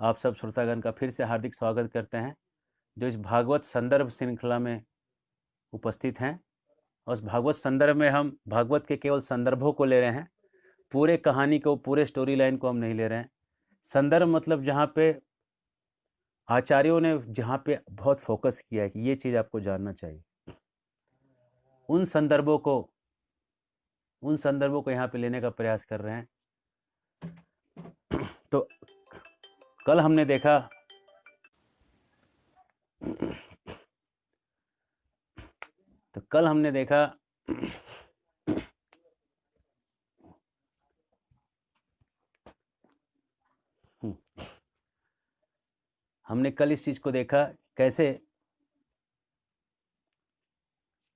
आप सब श्रोतागण का फिर से हार्दिक स्वागत करते हैं, जो इस भागवत संदर्भ श्रृंखला में उपस्थित हैं। और उस भागवत संदर्भ में हम भागवत के केवल संदर्भों को ले रहे हैं, पूरे कहानी को, पूरे स्टोरी लाइन को हम नहीं ले रहे हैं। संदर्भ मतलब जहाँ पे आचार्यों ने जहाँ पे बहुत फोकस किया है कि ये चीज़ आपको जानना चाहिए, उन संदर्भों को यहाँ पे लेने का प्रयास कर रहे हैं। तो कल हमने देखा हमने कल इस चीज़ को देखा कैसे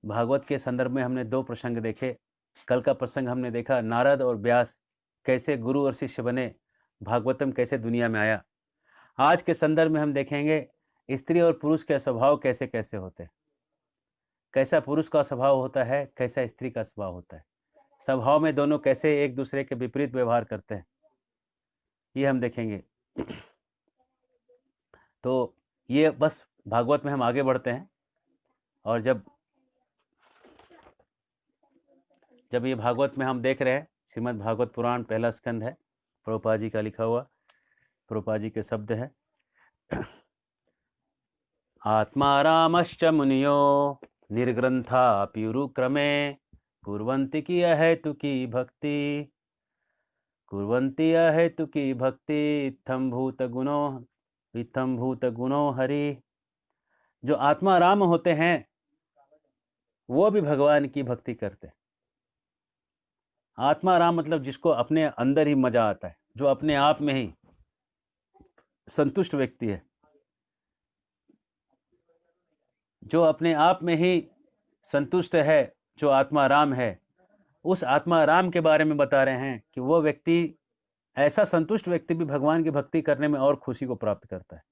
भागवत के संदर्भ में हमने दो प्रसंग देखे। कल का प्रसंग हमने देखा नारद और व्यास कैसे गुरु और शिष्य बने, भागवतम कैसे दुनिया में आया। आज के संदर्भ में हम देखेंगे स्त्री और पुरुष के स्वभाव कैसे कैसे होते हैं, कैसा पुरुष का स्वभाव होता है, कैसा स्त्री का स्वभाव होता है, स्वभाव में दोनों कैसे एक दूसरे के विपरीत व्यवहार करते हैं, ये हम देखेंगे। तो ये बस भागवत में हम आगे बढ़ते हैं, और जब ये भागवत में हम देख रहे हैं, श्रीमद् भागवत पुराण पहला स्कंद है, प्रभुपाद जी का लिखा हुआ, प्रभुपाद जी के शब्द है। आत्मा रामश्च मुनियो निर्ग्रंथा प्युरुक्रमे कुर्वन्ति की अहेतुकी भक्ति, कुर्वन्ति अहेतुकी भक्ति इत्थं भूत गुणो हरि। जो आत्मा राम होते हैं वो भी भगवान की भक्ति करते हैं। आत्मा राम मतलब जिसको अपने अंदर ही मजा आता है, जो अपने आप में ही संतुष्ट व्यक्ति है, जो अपने आप में ही संतुष्ट है, जो आत्मा राम है, उस आत्मा राम के बारे में बता रहे हैं कि वो व्यक्ति, ऐसा संतुष्ट व्यक्ति भी भगवान की भक्ति करने में और खुशी को प्राप्त करता है।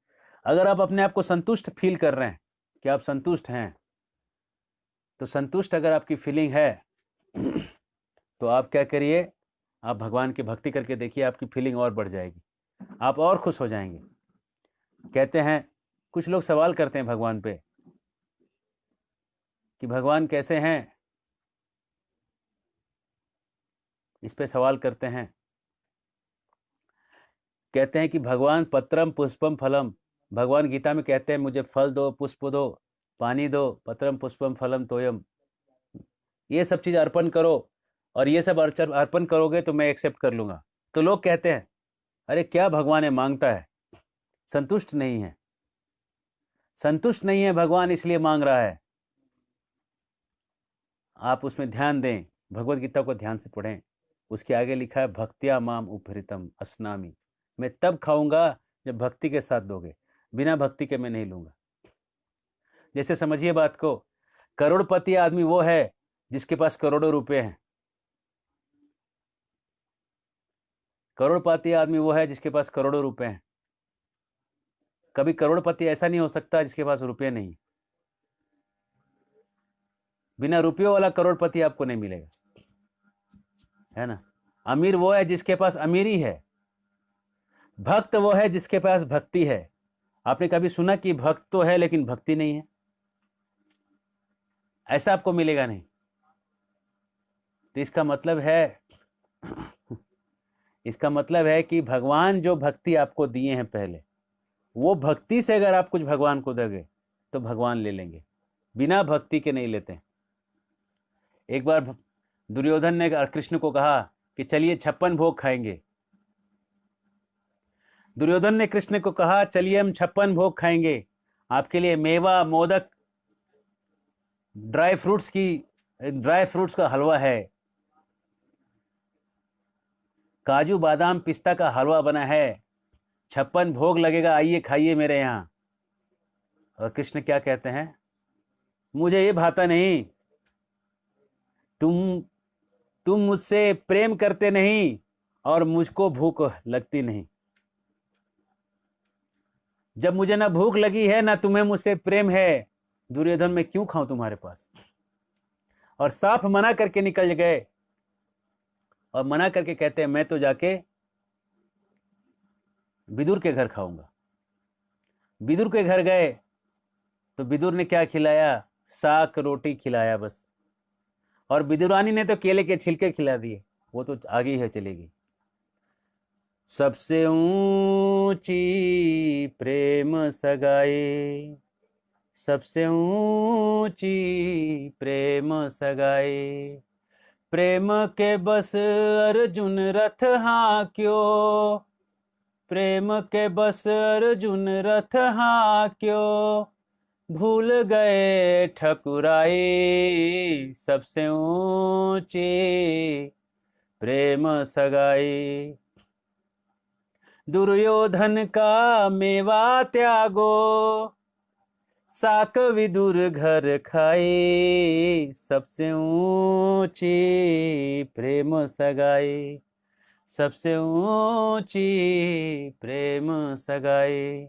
अगर आप अपने आप को संतुष्ट फील कर रहे हैं कि आप संतुष्ट हैं, तो संतुष्ट अगर आपकी फीलिंग है तो आप क्या करिए, आप भगवान की भक्ति करके देखिए, आपकी फीलिंग और बढ़ जाएगी, आप और खुश हो जाएंगे। कहते हैं, कुछ लोग सवाल करते हैं भगवान पे कि भगवान कैसे हैं, इस पे सवाल करते हैं। कहते हैं कि भगवान पत्रम पुष्पम फलम, भगवान गीता में कहते हैं मुझे फल दो, पुष्प दो, पानी दो, पत्रम पुष्पम फलम तोयम, ये सब चीज़ अर्पण करो, और ये सब अर्पण करोगे तो मैं एक्सेप्ट कर लूँगा। तो लोग कहते हैं अरे क्या भगवान है, मांगता है, संतुष्ट नहीं है, संतुष्ट नहीं है भगवान, इसलिए मांग रहा है। आप उसमें ध्यान दें, भगवत गीता को ध्यान से पढ़ें, उसके आगे लिखा है भक्त्या माम उपहृतम अस्नामि, मैं तब खाऊंगा जब भक्ति के साथ दोगे, बिना भक्ति के मैं नहीं लूंगा। जैसे समझिए बात को, करोड़पति आदमी वो है जिसके पास करोड़ों रुपए हैं। करोड़पति आदमी वो है जिसके पास करोड़ों रुपए हैं। कभी करोड़पति ऐसा नहीं हो सकता जिसके पास रुपए नहीं। बिना रुपयों वाला करोड़पति आपको नहीं मिलेगा, है ना। अमीर वो है जिसके पास अमीरी है, भक्त वो है जिसके पास भक्ति है। आपने कभी सुना कि भक्त तो है लेकिन भक्ति नहीं है? ऐसा आपको मिलेगा नहीं। तो इसका मतलब है कि भगवान जो भक्ति आपको दिए हैं पहले, वो भक्ति से अगर आप कुछ भगवान को दोगे तो भगवान ले लेंगे, बिना भक्ति के नहीं लेते। एक बार दुर्योधन ने कृष्ण को कहा कि चलिए 56 भोग खाएंगे। दुर्योधन ने कृष्ण को कहा चलिए हम 56 भोग खाएंगे, आपके लिए मेवा, मोदक, ड्राई फ्रूट्स का हलवा है, काजू बादाम पिस्ता का हलवा बना है, 56 भोग लगेगा, आइए खाइए मेरे यहाँ। और कृष्ण क्या कहते हैं, मुझे ये भाता नहीं, तुम मुझसे प्रेम करते नहीं और मुझको भूख लगती नहीं। जब मुझे ना भूख लगी है ना तुम्हें मुझसे प्रेम है, दुर्योधन मैं क्यों खाऊं तुम्हारे पास। और साफ मना करके निकल गए, और मना करके कहते हैं मैं तो जाके विदुर के घर खाऊंगा। विदुर के घर गए तो विदुर ने क्या खिलाया? साग रोटी खिलाया बस। और विदुरानी ने तो केले के छिलके खिला दिए, वो तो आगे ही चलेगी। सबसे ऊंची प्रेम सगाई, सबसे ऊंची प्रेम सगाई, प्रेम के बस अर्जुन रथ हांक्यो, प्रेम के बस अर्जुन रथ हांक्यो, भूल गए ठकुराई, सबसे ऊंची प्रेम सगाई। दुर्योधन का मेवा त्यागो, साक विदुर घर खाई, सबसे ऊंची प्रेम सगाई, सबसे ऊंची प्रेम सगाई।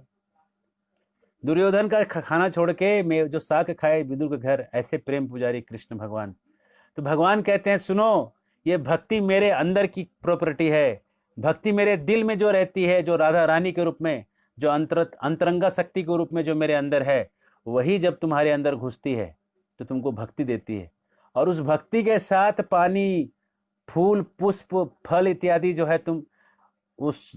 दुर्योधन का खाना छोड़ के जो साक खाए विदुर के घर, ऐसे प्रेम पुजारी कृष्ण भगवान। तो भगवान कहते हैं सुनो, ये भक्ति मेरे अंदर की प्रॉपर्टी है, भक्ति मेरे दिल में जो रहती है, जो राधा रानी के रूप में, जो अंतरंगा शक्ति के रूप में जो मेरे अंदर है, वही जब तुम्हारे अंदर घुसती है तो तुमको भक्ति देती है। और उस भक्ति के साथ पानी, फूल, पुष्प, फल इत्यादि जो है तुम उस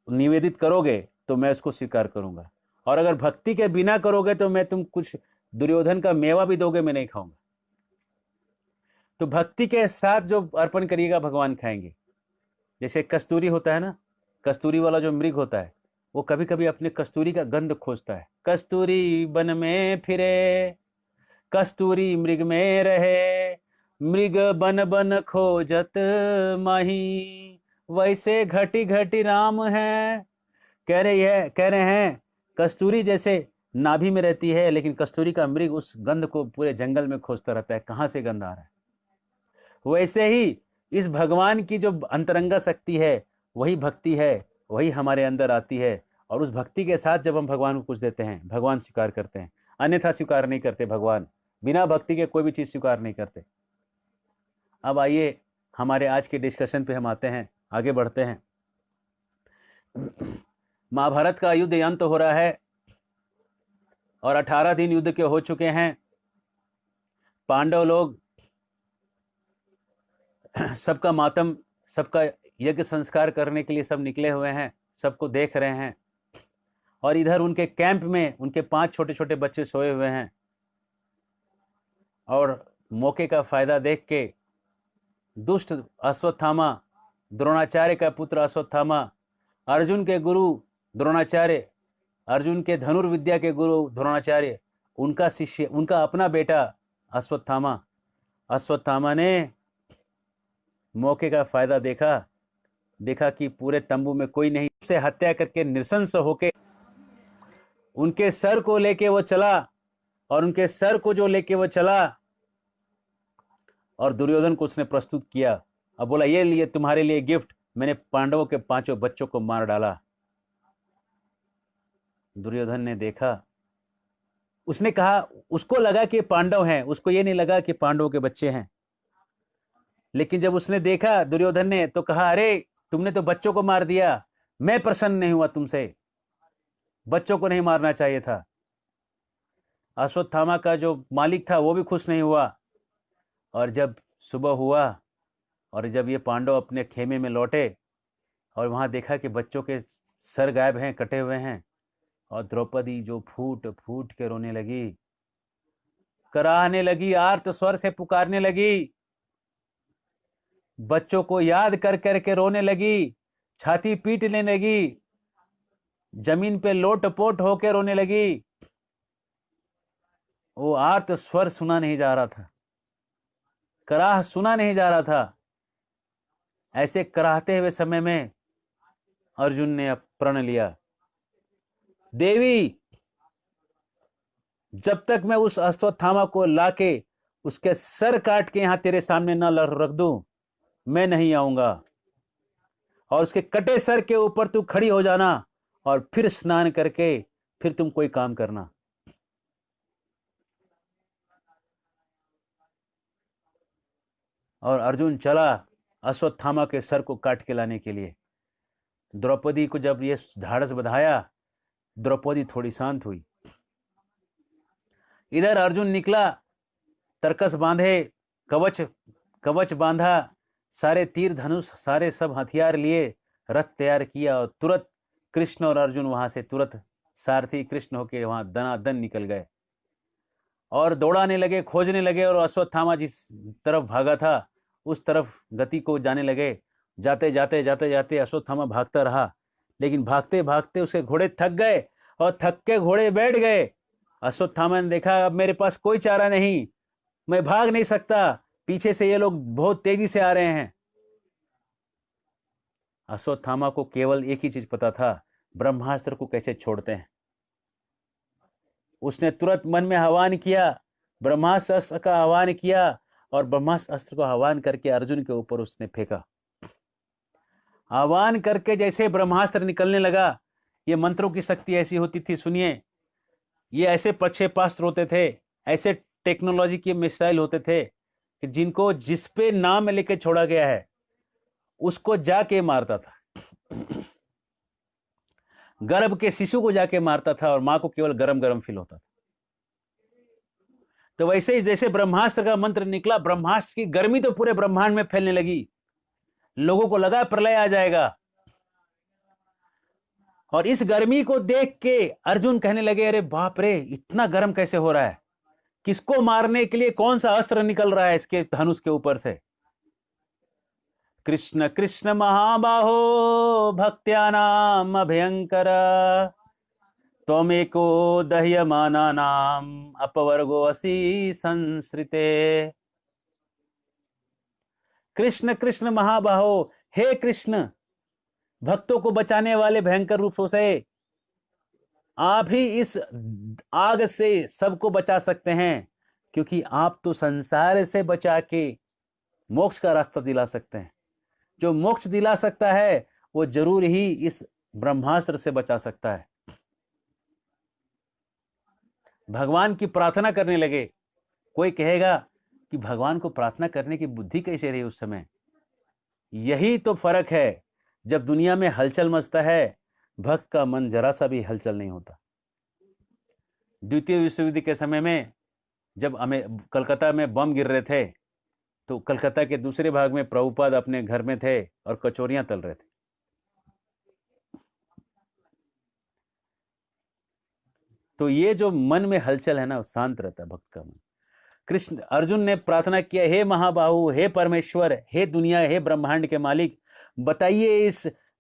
निवेदित करोगे तो मैं उसको स्वीकार करूंगा। और अगर भक्ति के बिना करोगे तो मैं तुम कुछ दुर्योधन का मेवा भी दोगे, मैं नहीं खाऊंगा। तो भक्ति के साथ जो अर्पण करिएगा भगवान खाएंगे। जैसे कस्तूरी होता है ना, कस्तूरी वाला जो मृग होता है, वो कभी कभी अपने कस्तूरी का गंध खोजता है। कस्तूरी वन में फिरे, कस्तूरी मृग में रहे, मृग बन बन खोजत माही, वैसे घटी घटी राम है। कह रहे हैं कस्तूरी जैसे नाभि में रहती है, लेकिन कस्तूरी का मृग उस गंध को पूरे जंगल में खोजता रहता है, कहां से गंध आ रहा है। वैसे ही इस भगवान की जो अंतरंगा शक्ति है, वही भक्ति है, वही हमारे अंदर आती है। और उस भक्ति के साथ जब हम भगवान को कुछ देते हैं, भगवान स्वीकार करते हैं, अन्यथा स्वीकार नहीं करते। भगवान बिना भक्ति के कोई भी चीज स्वीकार नहीं करते। अब आइए हमारे आज के डिस्कशन पे हम आते हैं, आगे बढ़ते हैं। महाभारत का युद्ध अंत हो रहा है और 18 दिन युद्ध के हो चुके हैं। पांडव लोग सबका मातम, सबका यज्ञ संस्कार करने के लिए सब निकले हुए हैं, सबको देख रहे हैं। और इधर उनके कैंप में उनके 5 छोटे छोटे बच्चे सोए हुए हैं। और मौके का फायदा देख के दुष्ट अश्वत्थामा, द्रोणाचार्य का पुत्र अश्वत्थामा, अर्जुन के गुरु द्रोणाचार्य, अर्जुन के धनुर्विद्या के गुरु द्रोणाचार्य, उनका शिष्य, उनका अपना बेटा अश्वत्थामा, अश्वत्थामा ने मौके का फायदा देखा कि पूरे तंबू में कोई नहीं, से हत्या करके नृशंस होके उनके सर को लेके वो चला। और उनके सर को जो लेके वो चला और दुर्योधन को उसने प्रस्तुत किया। अब बोला ये लिए तुम्हारे लिए गिफ्ट, मैंने पांडवों के 5 बच्चों को मार डाला। दुर्योधन ने देखा, उसने कहा, उसको लगा कि पांडव हैं, उसको ये नहीं लगा कि पांडवों के बच्चे हैं। लेकिन जब उसने देखा दुर्योधन ने, तो कहा अरे तुमने तो बच्चों को मार दिया, मैं प्रसन्न नहीं हुआ तुमसे, बच्चों को नहीं मारना चाहिए था। अश्वत्थामा का जो मालिक था वो भी खुश नहीं हुआ। और जब सुबह हुआ और जब ये पांडव अपने खेमे में लौटे और वहां देखा कि बच्चों के सर गायब हैं, कटे हुए हैं, और द्रौपदी जो फूट फूट के रोने लगी, कराहने लगी, आर्त स्वर से पुकारने लगी, बच्चों को याद कर करके रोने लगी, छाती पीटने लगी, जमीन पे लोटपोट होकर रोने लगी। वो आर्त स्वर सुना नहीं जा रहा था, कराह सुना नहीं जा रहा था। ऐसे कराहते हुए समय में अर्जुन ने प्रण लिया, देवी जब तक मैं उस अश्वत्थामा को लाके उसके सर काट के यहां तेरे सामने न रख दूं, मैं नहीं आऊंगा। और उसके कटे सर के ऊपर तू खड़ी हो जाना और फिर स्नान करके फिर तुम कोई काम करना। और अर्जुन चला अश्वत्थामा के सर को काट के लाने के लिए। द्रौपदी को जब ये ढाढ़स बंधाया, द्रौपदी थोड़ी शांत हुई। इधर अर्जुन निकला, तरकस बांधे, कवच कवच बांधा, सारे तीर धनुष सारे सब हथियार लिए, रथ तैयार किया और तुरंत कृष्ण और अर्जुन वहां से तुरंत सारथी कृष्ण होके वहां दनादन निकल गए और दौड़ाने लगे, खोजने लगे। और अश्वत्थामा जिस तरफ भागा था उस तरफ गति को जाने लगे। जाते जाते जाते जाते अश्वत्थामा भागता रहा, लेकिन भागते भागते उसके घोड़े थक गए और थक के घोड़े बैठ गए। अश्वत्थामा ने देखा अब मेरे पास कोई चारा नहीं, मैं भाग नहीं सकता, पीछे से ये लोग बहुत तेजी से आ रहे हैं। अश्वत्थामा को केवल एक ही चीज पता था, ब्रह्मास्त्र को कैसे छोड़ते हैं। उसने तुरंत मन में आह्वान किया, ब्रह्मास्त्र अस्त्र का आह्वान किया और ब्रह्मास्त्र अस्त्र को आह्वान करके अर्जुन के ऊपर उसने फेंका। आह्वान करके जैसे ब्रह्मास्त्र निकलने लगा, ये मंत्रों की शक्ति ऐसी होती थी, सुनिए, ये ऐसे प्रक्षेपास्त्र होते थे, ऐसे टेक्नोलॉजी के मिसाइल होते थे कि जिनको जिस पे नाम लेके छोड़ा गया है उसको जाके मारता था। गर्भ के शिशु को जाके मारता था और मां को केवल गरम गरम फील होता था। तो वैसे ही जैसे ब्रह्मास्त्र का मंत्र निकला, ब्रह्मास्त्र की गर्मी तो पूरे ब्रह्मांड में फैलने लगी। लोगों को लगा प्रलय आ जाएगा। और इस गर्मी को देख के अर्जुन कहने लगे, अरे बाप रे, इतना गर्म कैसे हो रहा है, किसको मारने के लिए कौन सा अस्त्र निकल रहा है इसके धनुष के ऊपर से। कृष्ण कृष्ण महाबाहो भक्त्यानाम अभयंकर, त्वमेको दह्यमानानाम अपवर्गो असि संसृते। कृष्ण कृष्ण महाबाहो, हे कृष्ण, भक्तों को बचाने वाले भयंकर रूपों से आप ही इस आग से सबको बचा सकते हैं, क्योंकि आप तो संसार से बचा के मोक्ष का रास्ता दिला सकते हैं। जो मोक्ष दिला सकता है वो जरूर ही इस ब्रह्मास्त्र से बचा सकता है। भगवान की प्रार्थना करने लगे। कोई कहेगा कि भगवान को प्रार्थना करने की बुद्धि कैसे रही उस समय। यही तो फर्क है, जब दुनिया में हलचल मचता है, भक्त का मन जरा सा भी हलचल नहीं होता। द्वितीय विश्व युद्ध के समय में जब कलकत्ता में बम गिर रहे थे, तो कलकत्ता के दूसरे भाग में प्रभुपाद अपने घर में थे और कचौरियां तल रहे थे। तो ये जो मन में हलचल है ना, वो शांत रहता है भक्त का मन। कृष्ण अर्जुन ने प्रार्थना किया, हे महाबाहु, हे परमेश्वर, हे दुनिया, हे ब्रह्मांड के मालिक, बताइए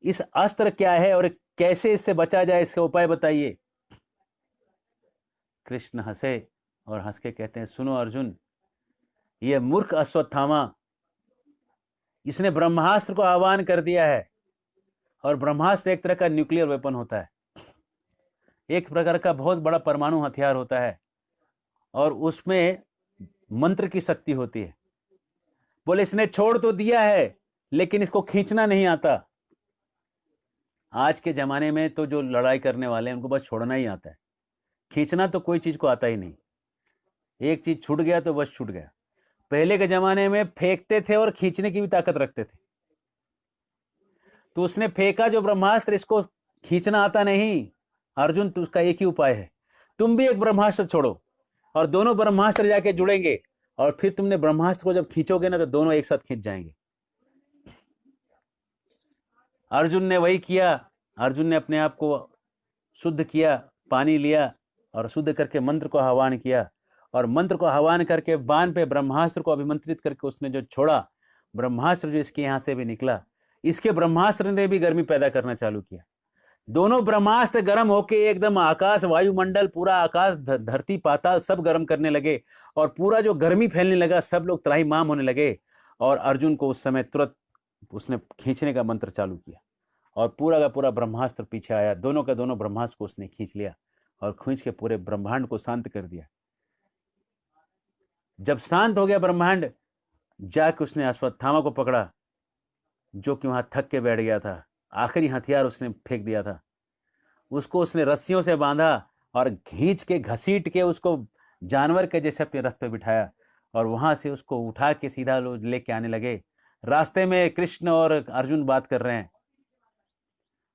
इस अस्त्र क्या है और कैसे इससे बचा जाए, इसका उपाय बताइए। कृष्ण हंसे और हंस के कहते हैं, सुनो अर्जुन, ये मूर्ख अश्वत्थामा, इसने ब्रह्मास्त्र को आह्वान कर दिया है। और ब्रह्मास्त्र एक तरह का न्यूक्लियर वेपन होता है, एक प्रकार का बहुत बड़ा परमाणु हथियार होता है, और उसमें मंत्र की शक्ति होती है। बोले इसने छोड़ तो दिया है, लेकिन इसको खींचना नहीं आता। आज के जमाने में तो जो लड़ाई करने वाले हैं उनको बस छोड़ना ही आता है, खींचना तो कोई चीज को आता ही नहीं। एक चीज छूट गया तो बस छूट गया। पहले के जमाने में फेंकते थे और खींचने की भी ताकत रखते थे। तो उसने फेंका जो ब्रह्मास्त्र, इसको खींचना आता नहीं। अर्जुन, तो उसका एक ही उपाय है, तुम भी एक ब्रह्मास्त्र छोड़ो और दोनों ब्रह्मास्त्र जाके जुड़ेंगे, और फिर तुमने ब्रह्मास्त्र को जब खींचोगे ना, तो दोनों एक साथ खींच जाएंगे। अर्जुन ने वही किया। अर्जुन ने अपने आप को शुद्ध किया, पानी लिया और शुद्ध करके मंत्र को आह्वान किया, और मंत्र को आह्वान करके बाण पे ब्रह्मास्त्र को अभिमंत्रित करके उसने जो छोड़ा, ब्रह्मास्त्र जो इसके यहां से भी निकला, इसके ब्रह्मास्त्र ने भी गर्मी पैदा करना चालू किया। दोनों ब्रह्मास्त्र गर्म होके एकदम आकाश, वायुमंडल, पूरा आकाश, धरती, पाताल सब गर्म करने लगे, और पूरा जो गर्मी फैलने लगा, सब लोग त्राहिमाम होने लगे। और अर्जुन को उस समय तुरंत उसने खींचने का मंत्र चालू किया, और पूरा का पूरा ब्रह्मास्त्र पीछे आया। दोनों का दोनों ब्रह्मास्त्र को उसने खींच लिया और खींच के पूरे ब्रह्मांड को शांत कर दिया। जब शांत हो गया ब्रह्मांड, जाके उसने अश्वत्थामा को पकड़ा, जो कि वहां थक के बैठ गया था। आखिरी हथियार उसने फेंक दिया था। उसको उसने रस्सियों से बांधा और खींच के घसीट के उसको जानवर के जैसे अपने रथ पे बिठाया, और वहां से उसको उठा के सीधा लोग लेके आने लगे। रास्ते में कृष्ण और अर्जुन बात कर रहे हैं,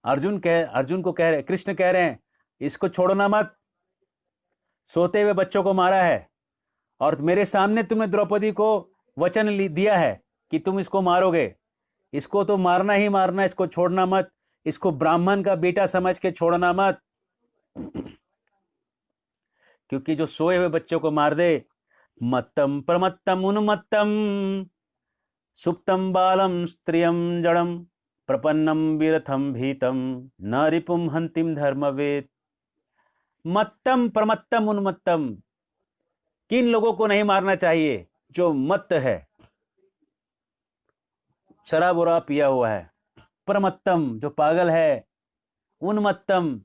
अर्जुन को कह रहे, कृष्ण कह रहे हैं इसको छोड़ना मत, सोते हुए बच्चों को मारा है, और मेरे सामने तुमने द्रौपदी को वचन दिया है कि तुम इसको मारोगे, इसको तो मारना ही मारना, इसको छोड़ना मत, इसको ब्राह्मण का बेटा समझ के छोड़ना मत, क्योंकि जो सोए हुए बच्चों को मार दे, मत्तम प्रमत्तम उन्मत्तम सुप्तम बालम स्त्रियम जड़म प्रपन्नम विरथम भीतम न रिपुम हंतिम धर्मवेद। मत्तम प्रमत्तम उन्मत्तम, किन लोगों को नहीं मारना चाहिए? जो मत्त है, शराब वराब पिया हुआ है, प्रमत्तम जो पागल है, उन्मत्तम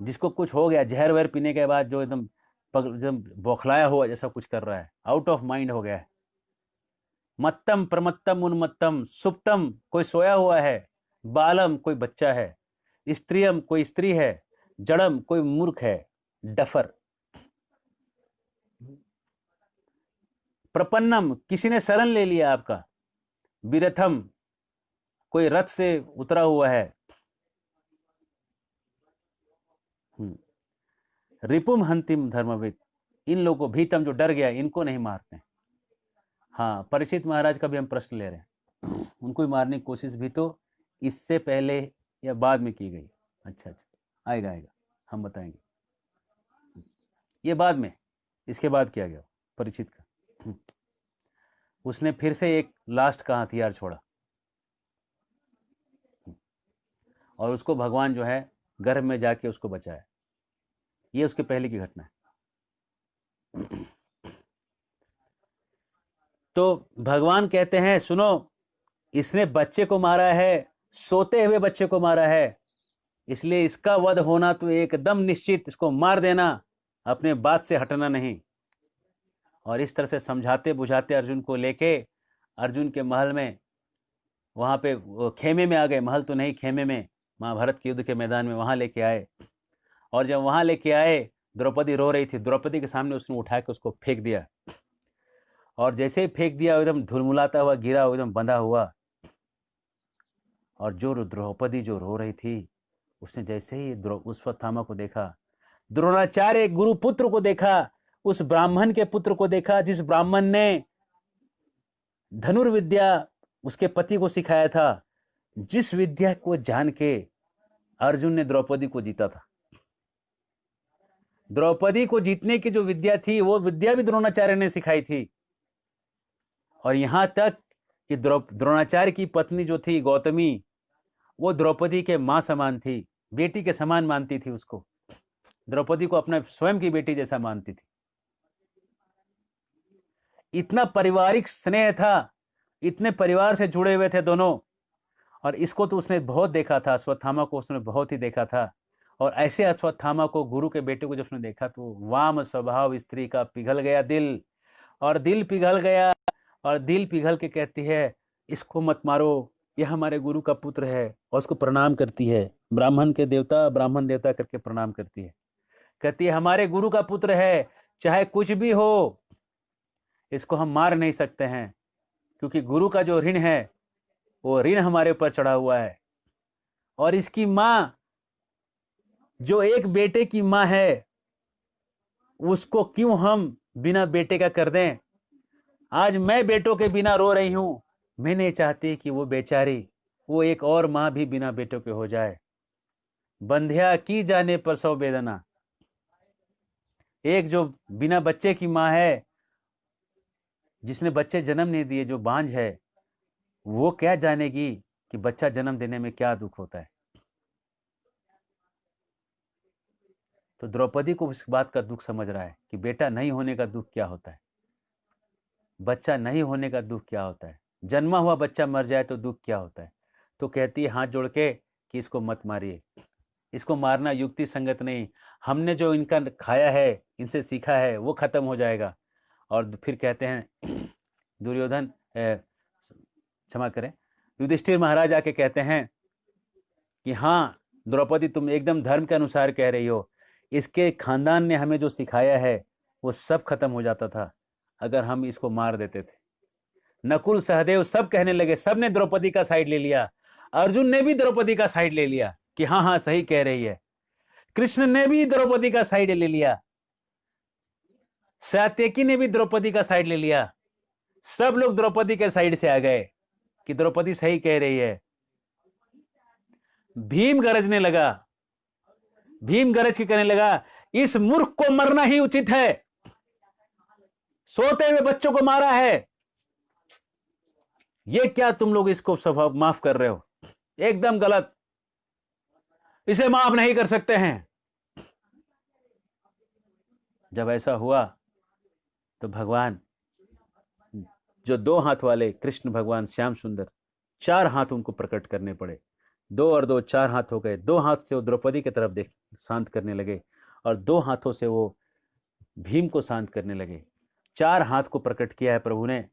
जिसको कुछ हो गया, जहर वहर पीने के बाद जो एकदम बौखलाया हुआ जैसा कुछ कर रहा है, आउट ऑफ माइंड हो गया है। मत्तम प्रमत्तम उन्मत्तम, सुप्तम कोई सोया हुआ है, बालम कोई बच्चा है, स्त्रियम कोई स्त्री है, जड़म कोई मूर्ख है, डफर। प्रपन्नम किसी ने शरण ले लिया आपका, विरथम कोई रथ से उतरा हुआ है, रिपुम हंतिम धर्मविद, इन लोगों को, भीतम जो डर गया, इनको नहीं मारते। हाँ, परीक्षित महाराज का भी हम प्रश्न ले रहे हैं, उनको ही मारने की कोशिश भी तो इससे पहले या बाद में की गई। अच्छा, आएगा हम बताएंगे, ये बाद में, इसके बाद किया गया परीक्षित का। उसने फिर से एक लास्ट का हथियार छोड़ा, और उसको भगवान जो है गर्भ में जाके उसको बचाया। ये उसके पहले की घटना है। तो भगवान कहते हैं सुनो, इसने बच्चे को मारा है, सोते हुए बच्चे को मारा है, इसलिए इसका वध होना तो एकदम निश्चित, इसको मार देना, अपने बात से हटना नहीं। और इस तरह से समझाते बुझाते अर्जुन को लेके अर्जुन के महल में, वहां पे खेमे में आ गए, महल तो नहीं, खेमे में, महाभारत के युद्ध के मैदान में वहां लेके आए। और जब वहां लेके आए, द्रौपदी रो रही थी, द्रौपदी के सामने उसने उठा के उसको फेंक दिया, और जैसे ही फेंक दिया एकदम धुलमुलाता हुआ गिरा, एकदम बंधा हुआ। और जो द्रौपदी जो रो रही थी, उसने जैसे ही उस अश्वत्थामा को देखा, द्रोणाचार्य गुरु पुत्र को देखा, उस ब्राह्मण के पुत्र को देखा जिस ब्राह्मण ने धनुर्विद्या उसके पति को सिखाया था, जिस विद्या को जान के अर्जुन ने द्रौपदी को जीता था। द्रौपदी को जीतने की जो विद्या थी, वो विद्या भी द्रोणाचार्य ने सिखाई थी। और यहां तक कि द्रोणाचार्य की पत्नी जो थी गौतमी, वो द्रौपदी के मां समान थी, बेटी के समान मानती थी उसको, द्रौपदी को अपना स्वयं की बेटी जैसा मानती थी। इतना पारिवारिक स्नेह था, इतने परिवार से जुड़े हुए थे दोनों। और इसको तो उसने बहुत देखा था, अश्वत्थामा को उसने बहुत ही देखा था। और ऐसे अश्वत्थामा को, गुरु के बेटे को जब उसने देखा, तो वाम स्वभाव स्त्री का पिघल गया दिल, और दिल पिघल गया, और दिल पिघल के कहती है इसको मत मारो, यह हमारे गुरु का पुत्र है, और उसको प्रणाम करती है, ब्राह्मण के देवता ब्राह्मण देवता करके प्रणाम करती है, कहती है हमारे गुरु का पुत्र है, चाहे कुछ भी हो इसको हम मार नहीं सकते हैं, क्योंकि गुरु का जो ऋण है वो ऋण हमारे ऊपर चढ़ा हुआ है। और इसकी मां, जो एक बेटे की मां है, उसको क्यों हम बिना बेटे का कर दें? आज मैं बेटों के बिना रो रही हूं, मैं नहीं चाहती कि वो बेचारी, वो एक और मां भी बिना बेटों के हो जाए। बंध्या की जाने पर सौ वेदना। एक जो बिना बच्चे की मां है, जिसने बच्चे जन्म नहीं दिए, जो बांझ है, वो क्या जानेगी कि बच्चा जन्म देने में क्या दुख होता है। तो द्रौपदी को इस बात का दुख समझ रहा है कि बेटा नहीं होने का दुख क्या होता है, बच्चा नहीं होने का दुख क्या होता है, जन्मा हुआ बच्चा मर जाए तो दुख क्या होता है। तो कहती है हाथ जोड़ के कि इसको मत मारिए, इसको मारना युक्ति संगत नहीं, हमने जो इनका खाया है, इनसे सीखा है, वो खत्म हो जाएगा। और फिर कहते हैं दुर्योधन, क्षमा करें, युधिष्ठिर महाराज आके कहते हैं कि हाँ द्रौपदी, तुम एकदम धर्म के अनुसार कह रही हो, इसके खानदान ने हमें जो सिखाया है वो सब खत्म हो जाता था अगर हम इसको मार देते थे। नकुल सहदेव सब कहने लगे, सब ने द्रौपदी का साइड ले लिया। अर्जुन ने भी द्रौपदी का साइड ले लिया कि हाँ हाँ सही कह रही है। कृष्ण ने भी द्रौपदी का साइड ले लिया, सात्यकी ने भी द्रौपदी का साइड ले लिया। सब लोग द्रौपदी के साइड से आ गए कि द्रौपदी सही कह रही है। भीम गरजने लगा, भीम गरज के कहने लगा, इस मूर्ख को मरना ही उचित है, सोते हुए बच्चों को मारा है, ये क्या तुम लोग इसको स्वभाव माफ कर रहे हो, एकदम गलत, इसे माफ नहीं कर सकते हैं। जब ऐसा हुआ तो भगवान, जो 2 हाथ वाले कृष्ण भगवान श्याम सुंदर, 4 हाथ उनको प्रकट करने पड़े। 2 और 2 4 हाथ हो गए। 2 हाथ से वो द्रौपदी की तरफ देख शांत करने लगे और 2 हाथों से वो भीम को शांत करने लगे। 4 हाथ को प्रकट किया है प्रभु ने।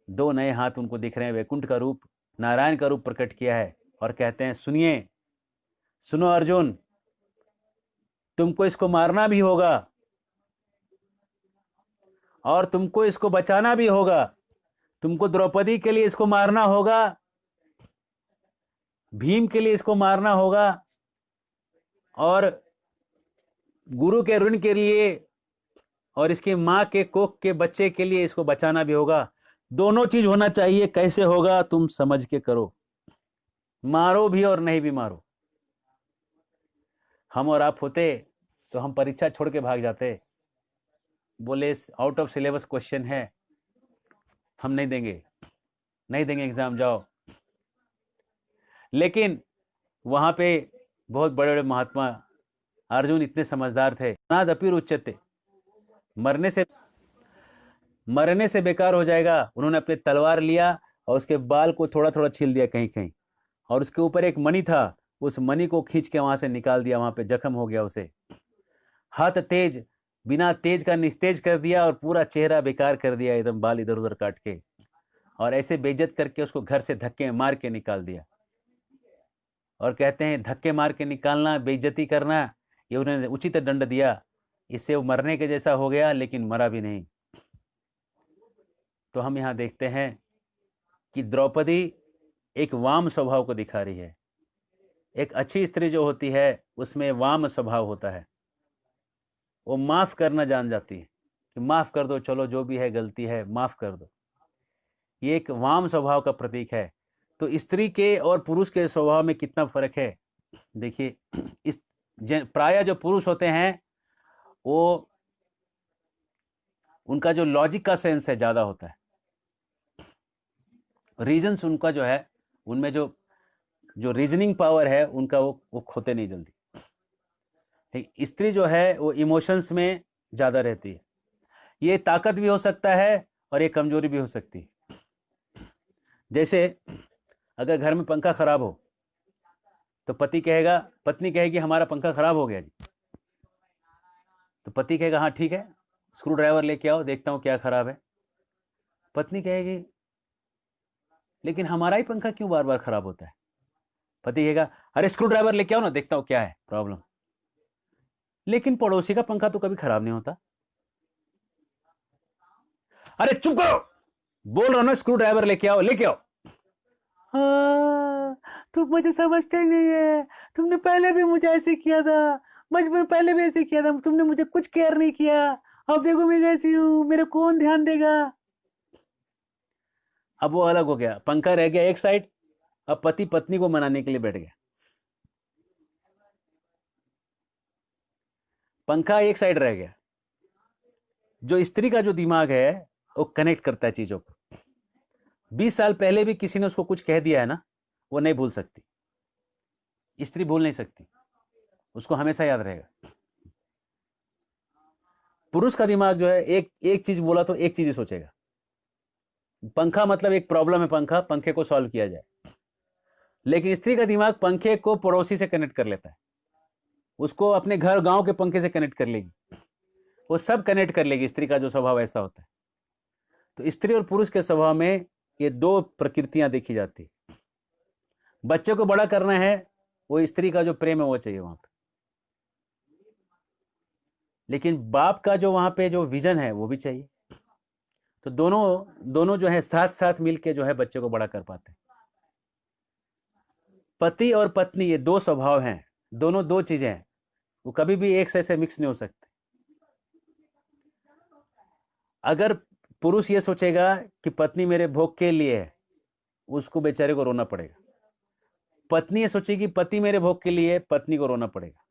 2 नए हाथ उनको दिख रहे हैं, वैकुंठ का रूप, नारायण का रूप प्रकट किया है और कहते हैं, सुनिए, सुनो अर्जुन, तुमको इसको मारना भी होगा और तुमको इसको बचाना भी होगा। तुमको द्रौपदी के लिए इसको मारना होगा, भीम के लिए इसको मारना होगा और गुरु के ऋण के लिए और इसकी मां के कोख के बच्चे के लिए इसको बचाना भी होगा। दोनों चीज होना चाहिए। कैसे होगा तुम समझ के करो, मारो भी और नहीं भी मारो। हम और आप होते तो हम परीक्षा छोड़ के भाग जाते, बोले आउट ऑफ सिलेबस क्वेश्चन है, हम नहीं देंगे, नहीं देंगे एग्जाम, जाओ। लेकिन वहां पे बहुत बड़े बड़े महात्मा, अर्जुन इतने समझदार थे। नादपि रुच्यते, मरने से बेकार हो जाएगा। उन्होंने अपने तलवार लिया और उसके बाल को थोड़ा थोड़ा छील दिया कहीं कहीं, और उसके ऊपर एक मणि था, उस मणि को खींच के वहां से निकाल दिया, वहां पे जख्म हो गया उसे। हाथ तेज, बिना तेज का निस्तेज कर दिया और पूरा चेहरा बेकार कर दिया, एकदम बाल इधर उधर काट के, और ऐसे बेइज्जत करके उसको घर से धक्के मार के निकाल दिया। और कहते हैं धक्के मार के निकालना, बेइज्जती करना, ये उन्होंने उचित दंड दिया। इससे वो मरने के जैसा हो गया, लेकिन मरा भी नहीं। तो हम यहां देखते हैं कि द्रौपदी एक वाम स्वभाव को दिखा रही है। एक अच्छी स्त्री जो होती है उसमें वाम स्वभाव होता है, वो माफ करना जान जाती है कि माफ कर दो, चलो जो भी है गलती है माफ कर दो। ये एक वाम स्वभाव का प्रतीक है। तो स्त्री के और पुरुष के स्वभाव में कितना फर्क है देखिए। इस प्राय जो पुरुष होते हैं वो, उनका जो लॉजिक का सेंस है ज्यादा होता है, रीजंस उनका जो है, उनमें जो रीजनिंग पावर है उनका, वो खोते नहीं जल्दी। ठीक, स्त्री जो है वो इमोशंस में ज्यादा रहती है। ये ताकत भी हो सकता है और ये कमजोरी भी हो सकती है। जैसे अगर घर में पंखा खराब हो तो पति कहेगा, पत्नी कहेगी हमारा पंखा खराब हो गया जी, तो पति कहेगा हाँ ठीक है, स्क्रू ड्राइवर लेके आओ, देखता हूं क्या खराब है। पत्नी कहेगी लेकिन हमारा ही पंखा क्यों बार बार खराब होता है। पति कहेगा अरे स्क्रू ड्राइवर लेके आओ ना, देखता हूं क्या है प्रॉब्लम। लेकिन पड़ोसी का पंखा तो कभी खराब नहीं होता। अरे चुप करो, बोल रहा हूं ना, स्क्रू ड्राइवर लेके आओ, लेके आओ। हाँ, तुम मुझे समझते ही नहीं है, तुमने पहले भी मुझे ऐसे किया था, बचपन पहले भी ऐसे किया था, तुमने मुझे कुछ केयर नहीं किया, अब देखो मैं कैसी हूं, मेरे कौन ध्यान देगा। अब वो अलग हो गया, पंखा रह गया एक साइड, अब पति पत्नी को मनाने के लिए बैठ गया। पंखा एक साइड रह गया। जो स्त्री का जो दिमाग है वो कनेक्ट करता है चीजों को। 20 साल पहले भी किसी ने उसको कुछ कह दिया है ना, वो नहीं भूल सकती। स्त्री भूल नहीं सकती, उसको हमेशा याद रहेगा। पुरुष का दिमाग जो है, एक चीज बोला तो एक चीज ही सोचेगा। पंखा मतलब एक प्रॉब्लम है, पंखे को सॉल्व किया जाए। लेकिन स्त्री का दिमाग पंखे को पड़ोसी से कनेक्ट कर लेता है, उसको अपने घर गांव के पंखे से कनेक्ट कर लेगी, वो सब कनेक्ट कर लेगी। स्त्री का जो स्वभाव ऐसा होता है। तो स्त्री और पुरुष के स्वभाव में ये 2 प्रकृतियां देखी जाती है। बच्चे को बड़ा करना है, वो स्त्री का जो प्रेम है वो चाहिए वहां पे, लेकिन बाप का जो वहां पे जो विजन है वो भी चाहिए। तो दोनों जो है साथ साथ मिलके जो है बच्चे को बड़ा कर पाते हैं। पति और पत्नी ये दो स्वभाव हैं, दोनों दो चीजें हैं, वो कभी भी एक से मिक्स नहीं हो सकते। अगर पुरुष ये सोचेगा कि पत्नी मेरे भोग के लिए है, उसको बेचारे को रोना पड़ेगा। पत्नी ये सोचेगी पति मेरे भोग के लिए है, पत्नी को रोना पड़ेगा।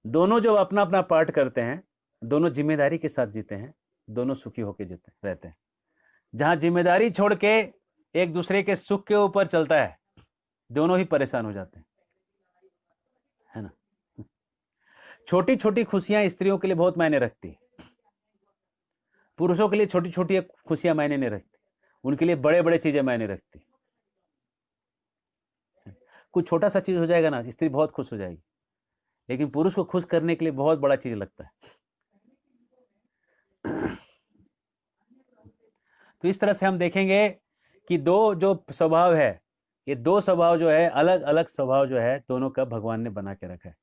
दोनों जो अपना अपना पार्ट करते हैं, दोनों जिम्मेदारी के साथ जीते हैं, दोनों सुखी होकर जीते रहते हैं। जहां जिम्मेदारी छोड़ के एक दूसरे के सुख के ऊपर चलता है, दोनों ही परेशान हो जाते हैं, है ना। छोटी छोटी खुशियां स्त्रियों के लिए बहुत मायने रखती है, पुरुषों के लिए छोटी छोटी खुशियां मायने नहीं रखती, उनके लिए बड़े बड़े चीजें मायने रखती। कुछ छोटा सा चीज हो जाएगा ना, स्त्री बहुत खुश हो जाएगी, लेकिन पुरुष को खुश करने के लिए बहुत बड़ा चीज लगता है। तो इस तरह से हम देखेंगे कि दो जो स्वभाव है, ये दो स्वभाव जो है, अलग अलग स्वभाव जो है, दोनों का भगवान ने बना के रखा है।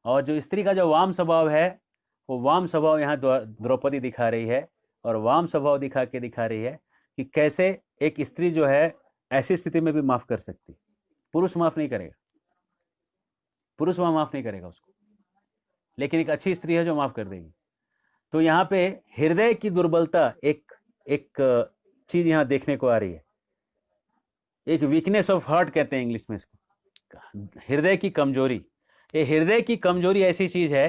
और जो स्त्री का जो वाम स्वभाव है, वो वाम स्वभाव यहाँ द्रौपदी दिखा रही है, और वाम स्वभाव दिखा रही है कि कैसे एक स्त्री जो है ऐसी स्थिति में भी माफ कर सकती। पुरुष माफ नहीं करेगा, पुरुष वहां माफ नहीं करेगा उसको, लेकिन एक अच्छी स्त्री है जो माफ कर देगी। तो यहाँ पे हृदय की दुर्बलता एक चीज यहाँ देखने को आ रही है, एक वीकनेस ऑफ हार्ट कहते हैं इंग्लिश में इसको, हृदय की कमजोरी। ये हृदय की कमजोरी ऐसी चीज है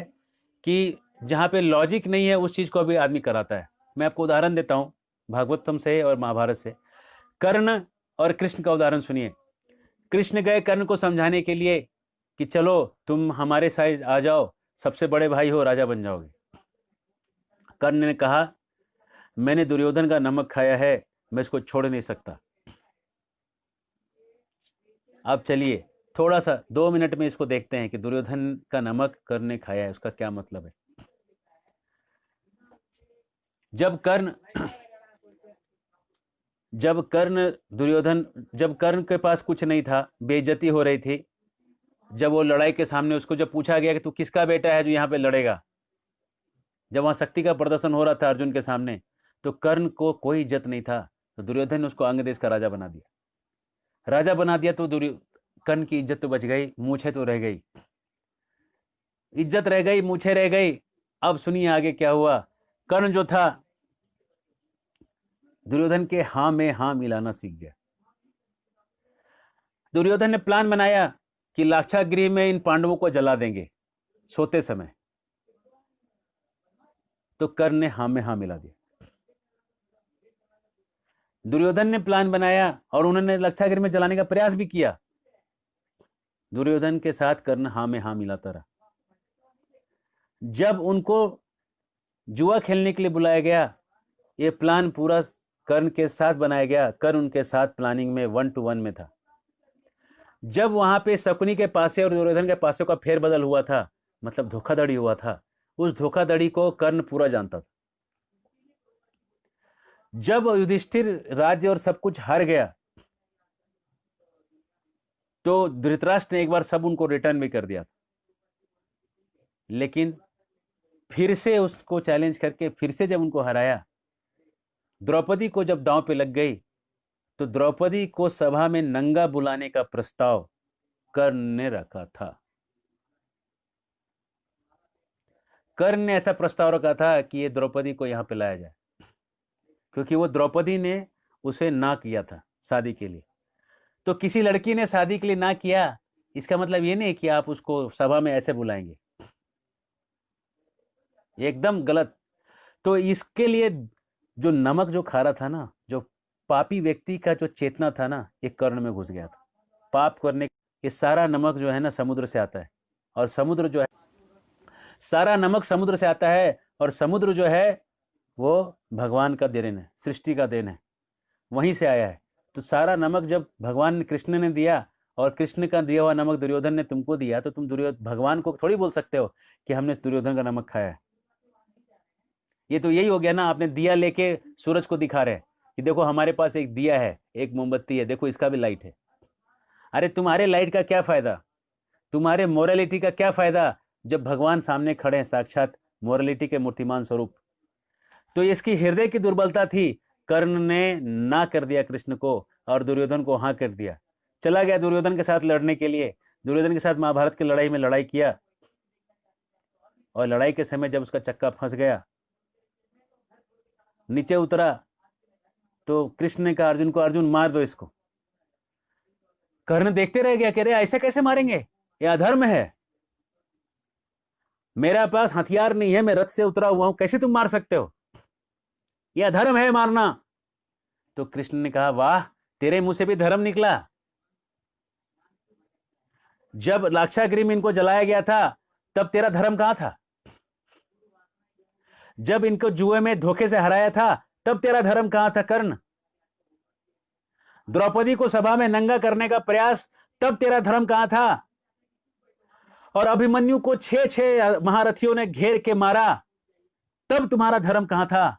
कि जहाँ पे लॉजिक नहीं है, उस चीज को भी आदमी कराता है। मैं आपको उदाहरण देता हूँ भागवतम से और महाभारत से। कर्ण और कृष्ण का उदाहरण सुनिए। कृष्ण गए कर्ण को समझाने के लिए कि चलो तुम हमारे साइड आ जाओ, सबसे बड़े भाई हो, राजा बन जाओगे। कर्ण ने कहा मैंने दुर्योधन का नमक खाया है, मैं इसको छोड़ नहीं सकता। अब चलिए थोड़ा सा 2 मिनट में इसको देखते हैं कि दुर्योधन का नमक कर्ण ने खाया है, उसका क्या मतलब है। जब कर्ण के पास कुछ नहीं था, बेइज्जती हो रही थी, जब वो लड़ाई के सामने उसको जब पूछा गया कि तू किसका बेटा है जो यहाँ पे लड़ेगा, जब वहां शक्ति का प्रदर्शन हो रहा था अर्जुन के सामने, तो कर्ण को कोई इज्जत नहीं था, तो दुर्योधन ने उसको अंग देश का राजा बना दिया। तो कर्ण की इज्जत तो बच गई, मूछे तो रह गई, इज्जत रह गई, मूछे रह गई। अब सुनिए आगे क्या हुआ। कर्ण जो था दुर्योधन के हां में हां मिलाना सीख गया। दुर्योधन ने प्लान बनाया कि लाक्षागृह में इन पांडवों को जला देंगे सोते समय, तो कर्ण ने हां में हां मिला दिया। दुर्योधन ने प्लान बनाया और उन्होंने लाक्षागृह में जलाने का प्रयास भी किया, दुर्योधन के साथ कर्ण हां में हां मिलाता रहा। जब उनको जुआ खेलने के लिए बुलाया गया, ये प्लान पूरा कर्ण के साथ बनाया गया, कर्ण उनके साथ प्लानिंग में 1 to 1 में था। जब वहां पे शकुनी के पासे और दुर्योधन के पासे का फेरबदल हुआ था, मतलब धोखाधड़ी हुआ था, उस धोखाधड़ी को कर्ण पूरा जानता था। जब युधिष्ठिर राज्य और सब कुछ हार गया, तो धृतराष्ट्र ने एक बार सब उनको रिटर्न भी कर दिया था, लेकिन फिर से उसको चैलेंज करके फिर से जब उनको हराया, द्रौपदी को जब दांव पे लग गई, तो द्रौपदी को सभा में नंगा बुलाने का प्रस्ताव कर्ण ने रखा था। कर्ण ने ऐसा प्रस्ताव रखा था कि ये द्रौपदी को यहां पे लाया जाए, क्योंकि वो द्रौपदी ने उसे ना किया था शादी के लिए। तो किसी लड़की ने शादी के लिए ना किया, इसका मतलब ये नहीं कि आप उसको सभा में ऐसे बुलाएंगे, एकदम गलत। तो इसके लिए जो नमक जो खा रहा था ना, जो पापी व्यक्ति का जो चेतना था ना, ये कर्ण में घुस गया था। पाप करने ये सारा नमक जो है ना समुद्र से आता है, और समुद्र जो है, सारा नमक समुद्र से आता है, और समुद्र जो है वो भगवान का देन है, सृष्टि का देन है, वहीं से आया है। तो सारा नमक जब भगवान कृष्ण ने दिया, और कृष्ण का दिया हुआ नमक दुर्योधन ने तुमको दिया, तो तुम भगवान को थोड़ी बोल सकते हो कि हमने दुर्योधन का नमक खाया है। ये तो यही हो गया ना, आपने दिया लेके सूरज को दिखा रहे कि देखो हमारे पास एक दिया है, एक मोमबत्ती है, देखो इसका भी लाइट है। अरे तुम्हारे लाइट का क्या फायदा, तुम्हारे मोरालिटी का क्या फायदा, जब भगवान सामने खड़े हैं, साक्षात मोरालिटी के मूर्तिमान स्वरूप। तो इसकी हृदय की दुर्बलता थी, कर्ण ने ना कर दिया कृष्ण को, और दुर्योधन को हाँ कर दिया। चला गया दुर्योधन के साथ लड़ने के लिए। दुर्योधन के साथ महाभारत की लड़ाई में लड़ाई किया, और लड़ाई के समय जब उसका चक्का फंस गया, नीचे उतरा, तो कृष्ण ने कहा अर्जुन को, अर्जुन मार दो इसको। कर्ण देखते रह गया, कह रहे ऐसे कैसे मारेंगे, ये अधर्म है, मेरा पास हथियार नहीं है, मैं रथ से उतरा हुआ हूं, कैसे तुम मार सकते हो, ये अधर्म है मारना। तो कृष्ण ने कहा वाह, तेरे मुंह से भी धर्म निकला। जब लाक्षागृह में इनको जलाया गया था तब तेरा धर्म कहां था? जब इनको जुए में धोखे से हराया था तब तेरा धर्म कहां था कर्ण? द्रौपदी को सभा में नंगा करने का प्रयास, तब तेरा धर्म कहां था? और अभिमन्यु को 6 महारथियों ने घेर के मारा, तब तुम्हारा धर्म कहां था?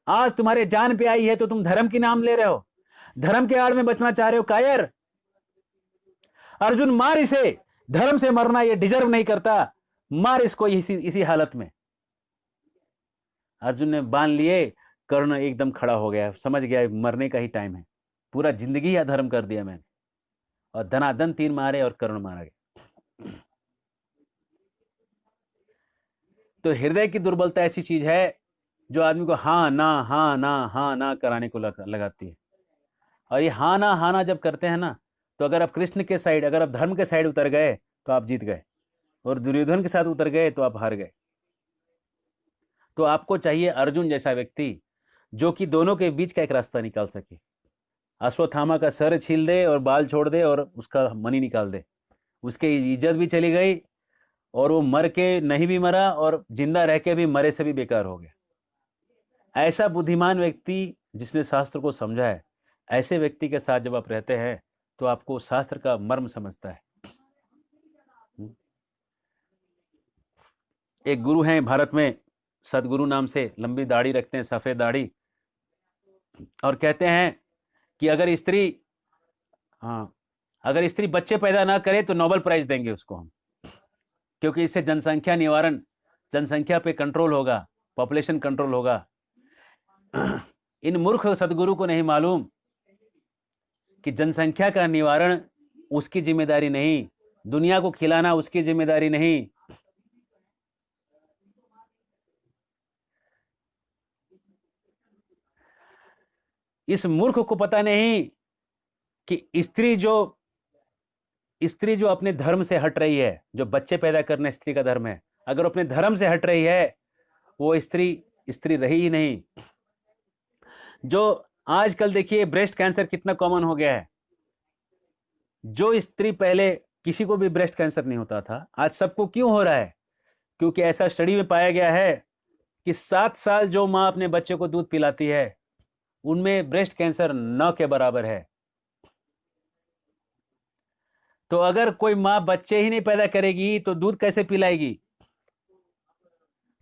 आज तुम्हारे जान पे आई है तो तुम धर्म की नाम ले रहे हो, धर्म के आड़ में बचना चाह रहे हो, कायर। अर्जुन मार इसे, धर्म से मरना ये डिजर्व नहीं करता, मार इसको इसी हालत में। अर्जुन ने बांध लिए, कर्ण एकदम खड़ा हो गया, समझ गया मरने का ही टाइम है, पूरा जिंदगी ही अधर्म कर दिया मैंने, और धनाधन 3 मारे और कर्ण मारा गया। तो हृदय की दुर्बलता ऐसी चीज है जो आदमी को हाँ ना कराने को लगाती है। और ये हाँ ना जब करते हैं ना, तो अगर आप कृष्ण के साइड, अगर आप धर्म के साइड उतर गए तो आप जीत गए, और दुर्योधन के साथ उतर गए तो आप हार गए। तो आपको चाहिए अर्जुन जैसा व्यक्ति जो कि दोनों के बीच का एक रास्ता निकाल सके। अश्वत्थामा का सर छील दे और बाल छोड़ दे और उसका मनी निकाल दे, उसकी इज्जत भी चली गई, और वो मर के नहीं भी मरा और जिंदा रह के भी मरे से भी बेकार हो गया। ऐसा बुद्धिमान व्यक्ति जिसने शास्त्र को समझा है, ऐसे व्यक्ति के साथ जब आप रहते हैं तो आपको शास्त्र का मर्म समझता है। एक गुरु हैं भारत में, सदगुरु नाम से, लंबी दाढ़ी रखते हैं, सफेद दाढ़ी, और कहते हैं कि अगर स्त्री बच्चे पैदा ना करे तो नोबेल प्राइज देंगे उसको हम, क्योंकि इससे जनसंख्या निवारण, जनसंख्या पे कंट्रोल होगा, पॉपुलेशन कंट्रोल होगा। इन मूर्ख सदगुरु को नहीं मालूम कि जनसंख्या का निवारण उसकी जिम्मेदारी नहीं, दुनिया को खिलाना उसकी जिम्मेदारी नहीं। इस मूर्ख को पता नहीं कि स्त्री जो अपने धर्म से हट रही है, जो बच्चे पैदा करना स्त्री का धर्म है, अगर अपने धर्म से हट रही है वो स्त्री रही ही नहीं। जो आजकल देखिए ब्रेस्ट कैंसर कितना कॉमन हो गया है, जो स्त्री पहले किसी को भी ब्रेस्ट कैंसर नहीं होता था, आज सबको क्यों हो रहा है? क्योंकि ऐसा स्टडी में पाया गया है कि 7 साल जो मां अपने बच्चे को दूध पिलाती है उनमें ब्रेस्ट कैंसर 9 के बराबर है। तो अगर कोई मां बच्चे ही नहीं पैदा करेगी तो दूध कैसे पिलाएगी?